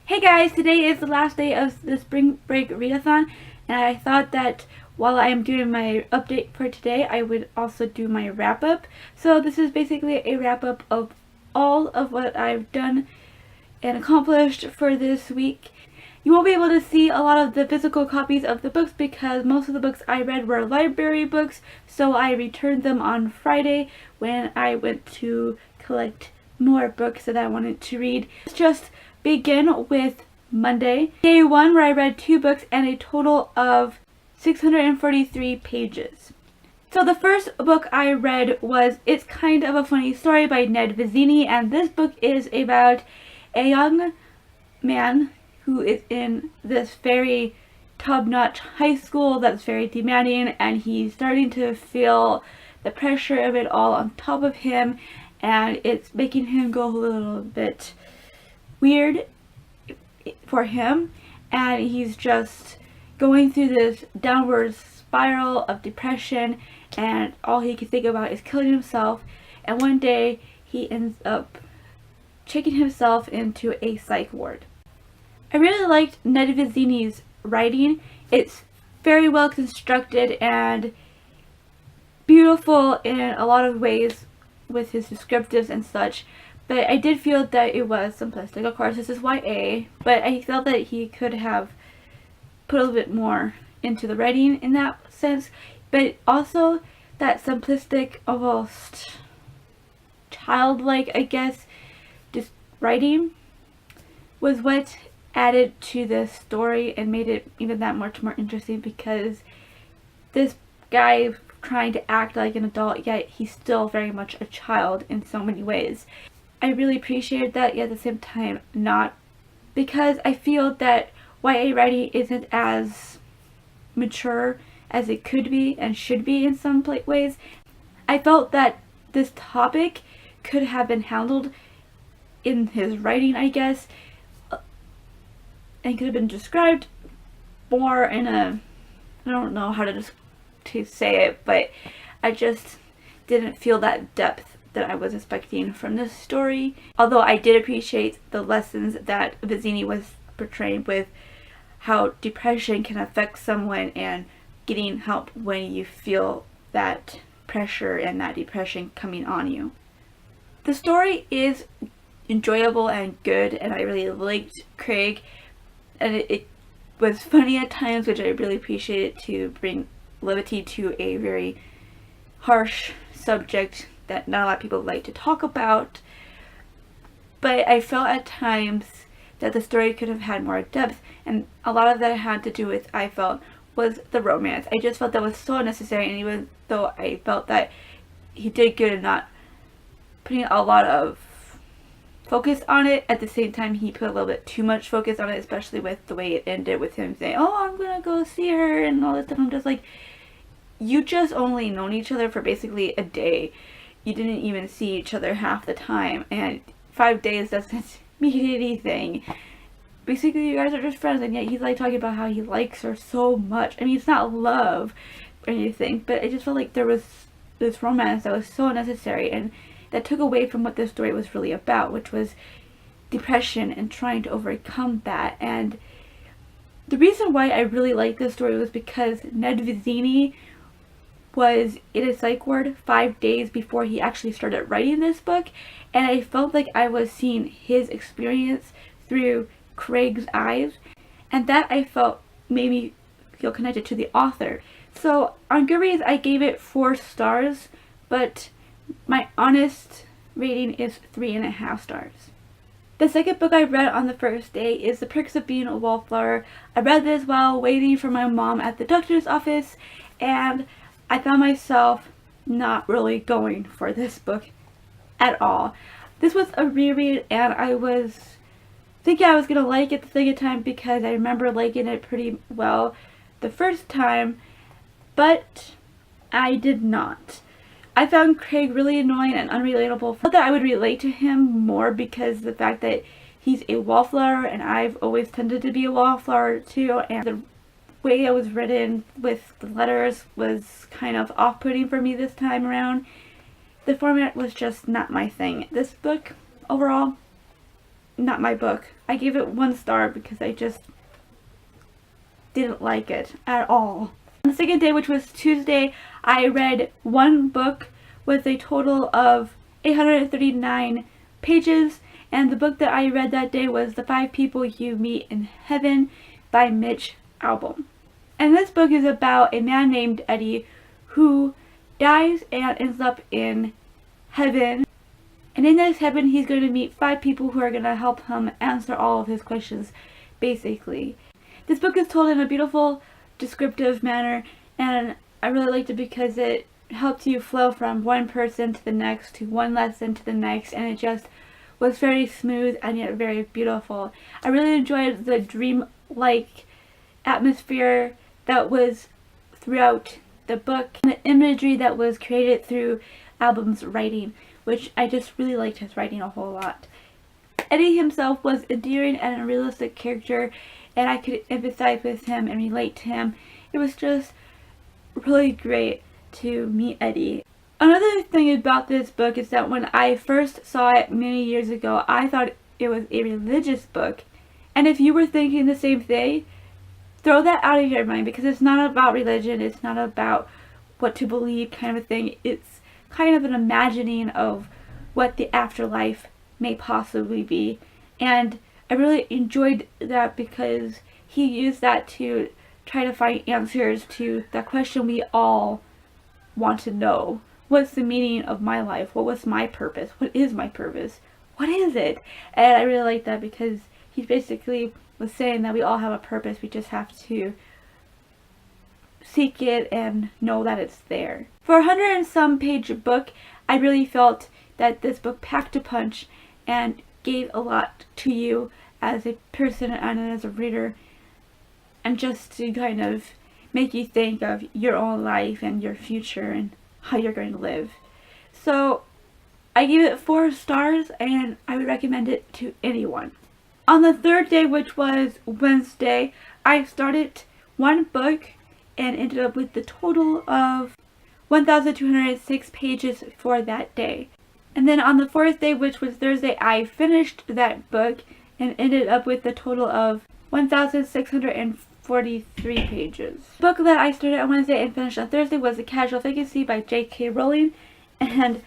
Hey guys, today is the last day of the spring break readathon, and I thought that while I am doing my update for today, I would also do my wrap-up. So this is basically a wrap-up of all of what I've done and accomplished for this week. You won't be able to see a lot of the physical copies of the books because most of the books I read were library books, so I returned them on Friday when I went to collect more books that I wanted to read. Let's just begin with Monday, day 1, where I read 2 books and a total of 643 pages. So the first book I read was It's Kind of a Funny Story by Ned Vizzini, and this book is about a young man who is in this very top-notch high school that's very demanding, and he's starting to feel the pressure of it all on top of him, and it's making him go a little bit weird for him, and he's just going through this downward spiral of depression, and all he can think about is killing himself. And one day he ends up checking himself into a psych ward. I really liked Ned Vizzini's writing. It's very well constructed and beautiful in a lot of ways with his descriptives and such, but I did feel that it was simplistic. Of course, this is YA, but I felt that he could have put a little bit more into the writing in that sense, but also that simplistic, almost childlike, I guess, just writing was what added to this story and made it even that much more interesting, because this guy trying to act like an adult, yet he's still very much a child in so many ways. I really appreciated that, yet at the same time not, because I feel that YA writing isn't as mature as it could be and should be in some ways. I felt that this topic could have been handled in his writing, I guess, and could have been described more in a, I don't know how to say it, but I just didn't feel that depth that I was expecting from this story. Although I did appreciate the lessons that Vizzini was portraying with how depression can affect someone and getting help when you feel that pressure and that depression coming on you. The story is enjoyable and good, and I really liked Craig, and it was funny at times, which I really appreciated to bring levity to a very harsh subject that not a lot of people like to talk about. But I felt at times that the story could have had more depth, and a lot of that had to do with, I felt, was the romance. I just felt that was so unnecessary, and even though I felt that he did good in not putting a lot of focus on it, at the same time he put a little bit too much focus on it, especially with the way it ended with him saying, oh, I'm gonna go see her and all this stuff. I'm just like, you just only known each other for basically a day. You didn't even see each other half the time, and 5 days doesn't mean anything. Basically, you guys are just friends, and yet he's like talking about how he likes her so much. I mean, it's not love or anything, but I just felt like there was this romance that was so unnecessary, and that took away from what this story was really about, which was depression and trying to overcome that. And the reason why I really liked this story was because Ned Vizzini was in a psych ward 5 days before he actually started writing this book, and I felt like I was seeing his experience through Craig's eyes, and that I felt made me feel connected to the author. So on Goodreads I gave it 4 stars, but my honest rating is 3.5 stars. The second book I read on the first day is The Perks of Being a Wallflower. I read this while waiting for my mom at the doctor's office, and I found myself not really going for this book at all. This was a reread, and I was thinking I was going to like it the second time because I remember liking it pretty well the first time, but I did not. I found Craig really annoying and unrelatable. I thought that I would relate to him more because the fact that he's a wallflower, and I've always tended to be a wallflower too, and the way it was written with the letters was kind of off-putting for me this time around. The format was just not my thing. This book overall not my book. I gave it 1 star because I just didn't like it at all. On the second day, which was Tuesday, I read 1 book with a total of 839 pages, and the book that I read that day was The 5 People You Meet in Heaven by Mitch Albom. And this book is about a man named Eddie who dies and ends up in heaven. And in this heaven, he's going to meet 5 people who are going to help him answer all of his questions, basically. This book is told in a beautiful, descriptive manner, and I really liked it because it helped you flow from one person to the next, to one lesson to the next, and it just was very smooth and yet very beautiful. I really enjoyed the dream-like atmosphere that was throughout the book, and the imagery that was created through Albom's writing, which I just really liked his writing a whole lot. Eddie himself was endearing and a realistic character, and I could empathize with him and relate to him. It was just really great to meet Eddie. Another thing about this book is that when I first saw it many years ago, I thought it was a religious book. And if you were thinking the same thing, throw that out of your mind, because it's not about religion, it's not about what to believe kind of a thing. It's kind of an imagining of what the afterlife may possibly be. And I really enjoyed that because he used that to try to find answers to that question we all want to know. What's the meaning of my life? What was my purpose? What is my purpose? What is it? And I really like that because he basically was saying that we all have a purpose. We just have to seek it and know that it's there. For a 100 and some page book, I really felt that this book packed a punch and gave a lot to you as a person and as a reader, and just to kind of make you think of your own life and your future and how you're going to live. So I gave it 4 stars, and I would recommend it to anyone. On the third day, which was Wednesday, I started 1 book and ended up with the total of 1,206 pages for that day. And then on the 4th day, which was Thursday, I finished that book and ended up with the total of 1,643 pages. The book that I started on Wednesday and finished on Thursday was A Casual Vacancy by J.K. Rowling, and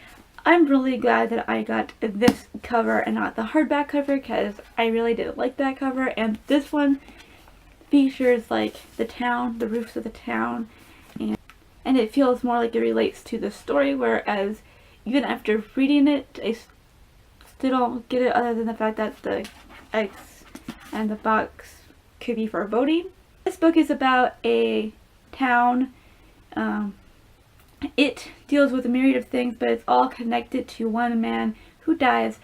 I'm really glad that I got this cover and not the hardback cover, because I really did like that cover. And this one features like the town, the roofs of the town, and it feels more like it relates to the story, whereas even after reading it, I still don't get it, other than the fact that the X and the box could be for voting. This book is about a town. It deals with a myriad of things, but it's all connected to one man who dies,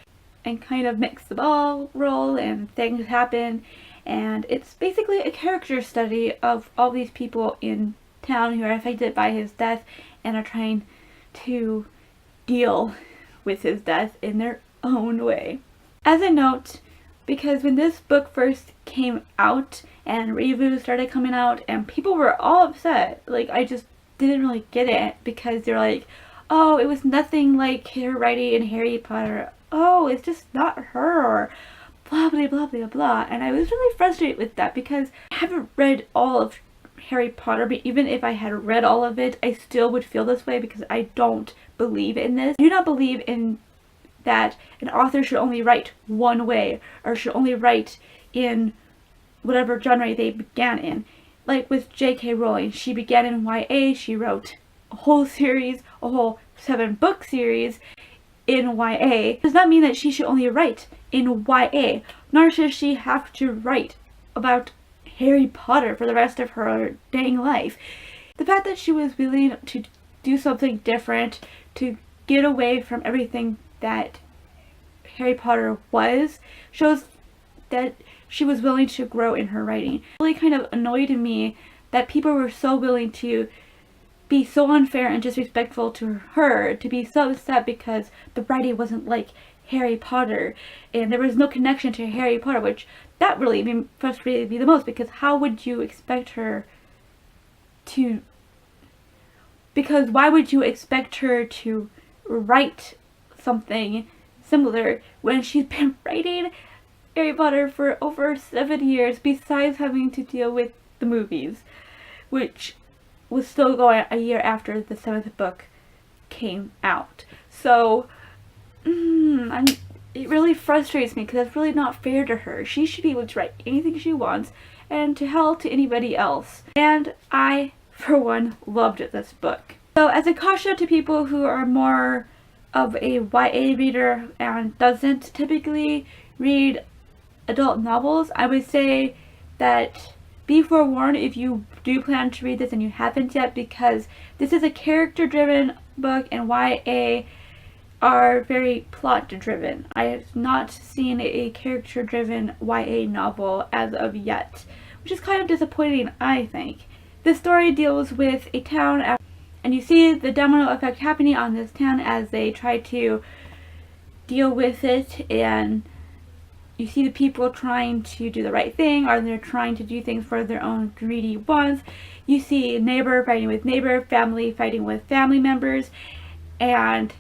and kind of makes the ball roll and things happen. And it's basically a character study of all these people in town who are affected by his death and are trying to deal with his death in their own way. As a note, because when this book first came out and reviews started coming out and people were all upset, like I just didn't really get it, because they're like, oh, it was nothing like her writing in Harry Potter, oh, it's just not her, or blah blah blah blah blah. And I was really frustrated with that, because I haven't read all of Harry Potter, but even if I had read all of it, I still would feel this way, because I don't believe in this. I do not believe in that an author should only write one way, or should only write in whatever genre they began in. Like with J.K. Rowling, she began in YA, she wrote a whole series, a whole 7-book series in YA. Does not mean that she should only write in YA, nor should she have to write about Harry Potter for the rest of her dang life. The fact that she was willing to do something different, to get away from everything that Harry Potter was, shows that she was willing to grow in her writing. It really kind of annoyed me that people were so willing to be so unfair and disrespectful to her, to be so upset because the writing wasn't like Harry Potter and there was no connection to Harry Potter, which that really frustrated me the most, because how would you expect her to, because why would you expect her to write something similar when she's been writing Harry Potter for over 7 years besides having to deal with the movies, which was still going a year after the 7th book came out. So, it really frustrates me because that's really not fair to her. She should be able to write anything she wants, and to hell to anybody else. And I, for one, loved this book. So as a caution to people who are more of a YA reader and doesn't typically read adult novels, I would say that be forewarned if you do plan to read this and you haven't yet, because this is a character-driven book and YA are very plot-driven. I have not seen a character-driven YA novel as of yet, which is kind of disappointing, I think. This story deals with a town, and you see the domino effect happening on this town as they try to deal with it, and you see the people trying to do the right thing, or they're trying to do things for their own greedy wants. You see neighbor fighting with neighbor, family fighting with family members, and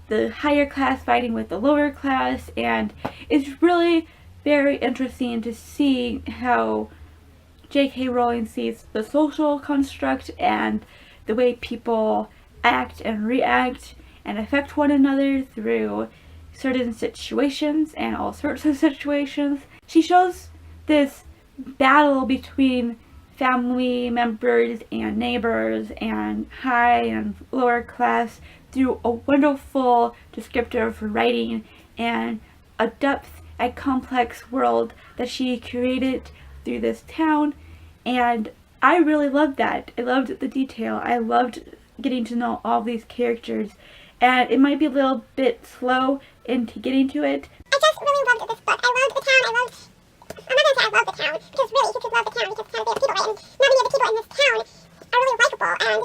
the higher class fighting with the lower class, and it's really very interesting to see how J.K. Rowling sees the social construct and the way people act and react and affect one another through certain situations and all sorts of situations. She shows this battle between family members and neighbors and high and lower class through a wonderful descriptive writing and a depth and complex world that she created through this town, and I really loved that. I loved the detail. I loved getting to know all these characters, and it might be a little bit slow into getting to it. I just really loved this book. I loved the town. I'm not going to say I love the town, because really you could love the town because it's kind of the people, right? And not many of the people in this town are really likable, and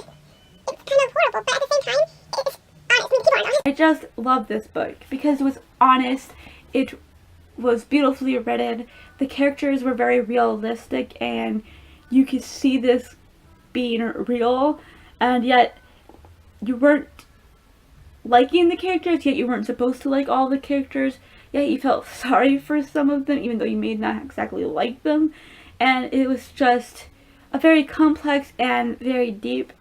it's kind of horrible, but at the same time, it's honest. I mean, people are honest. I just love this book because it was honest, it was beautifully written, the characters were very realistic, and you could see this being real, and yet you weren't liking the characters, yet you weren't supposed to like all the characters, yet you felt sorry for some of them even though you may not exactly like them, and it was just a very complex and very deep,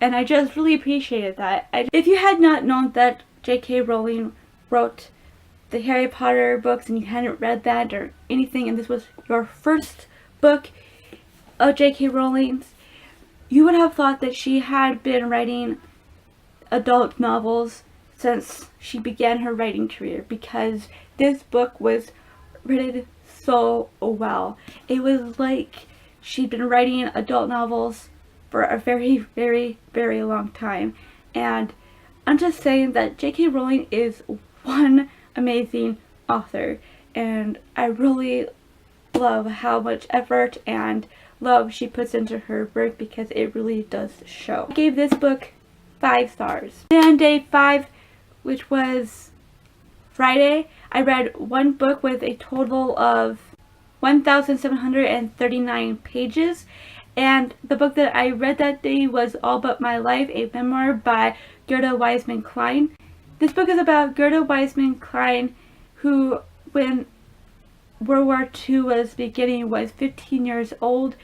and I just really appreciated that. If you had not known that J.K. Rowling wrote the Harry Potter books and you hadn't read that or anything, and this was your first book of J.K. Rowling's, you would have thought that she had been writing adult novels since she began her writing career, because this book was written so well. It was like she'd been writing adult novels for a very, very, very long time, and I'm just saying that J.K. Rowling is one amazing author, and I really love how much effort and love she puts into her work, because it really does show. I gave this book 5 stars. And on day 5, which was Friday, I read one book with a total of 1,739 pages, and the book that I read that day was All But My Life, a memoir by Gerda Weisman Klein. This book is about Gerda Weisman Klein, who, when World War II was beginning, was 15 years old,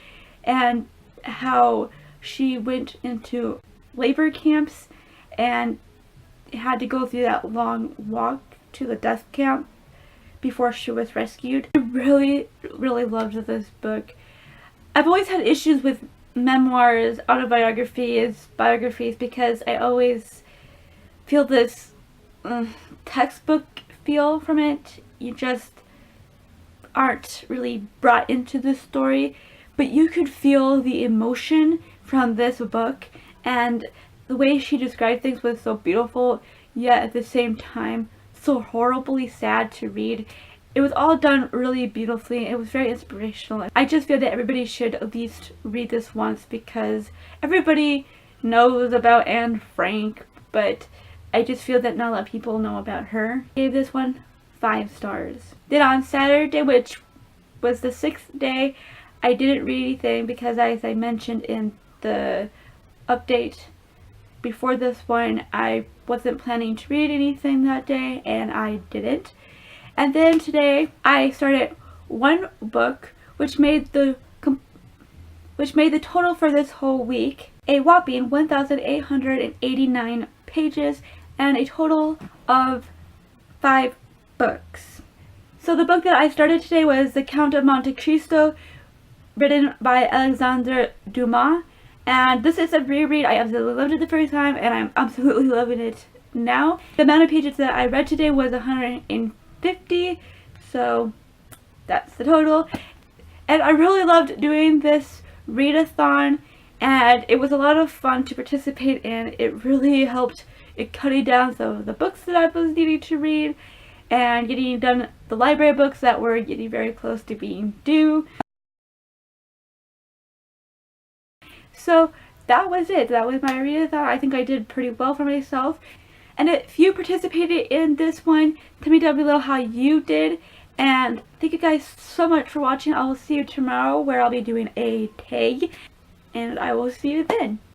and how she went into labor camps and had to go through that long walk to the death camp before she was rescued. I really, really loved this book. I've always had issues with memoirs, autobiographies, biographies, because I always feel this textbook feel from it. You just aren't really brought into the story, but you could feel the emotion from this book, and the way she described things was so beautiful, yet at the same time so horribly sad to read. It was all done really beautifully. It was very inspirational. I just feel that everybody should at least read this once, because everybody knows about Anne Frank, but I just feel that not a lot of people know about her. I gave this one 5 stars. Then on Saturday, which was the 6th day, I didn't read anything because, as I mentioned in the update before this one, I wasn't planning to read anything that day, and I didn't. And then today I started one book, which made the total for this whole week a whopping 1,889 pages and a total of 5 books. So the book that I started today was The Count of Monte Cristo, written by Alexandre Dumas, and this is a reread. I absolutely loved it the first time and I'm absolutely loving it now. The amount of pages that I read today was 150, so that's the total. And I really loved doing this readathon, and it was a lot of fun to participate in. It really helped it cutting down some of the books that I was needing to read and getting done the library books that were getting very close to being due. So that was it. That was my readathon. I think I did pretty well for myself. And if you participated in this one, tell me down below how you did. And thank you guys so much for watching. I will see you tomorrow where I'll be doing a tag. And I will see you then.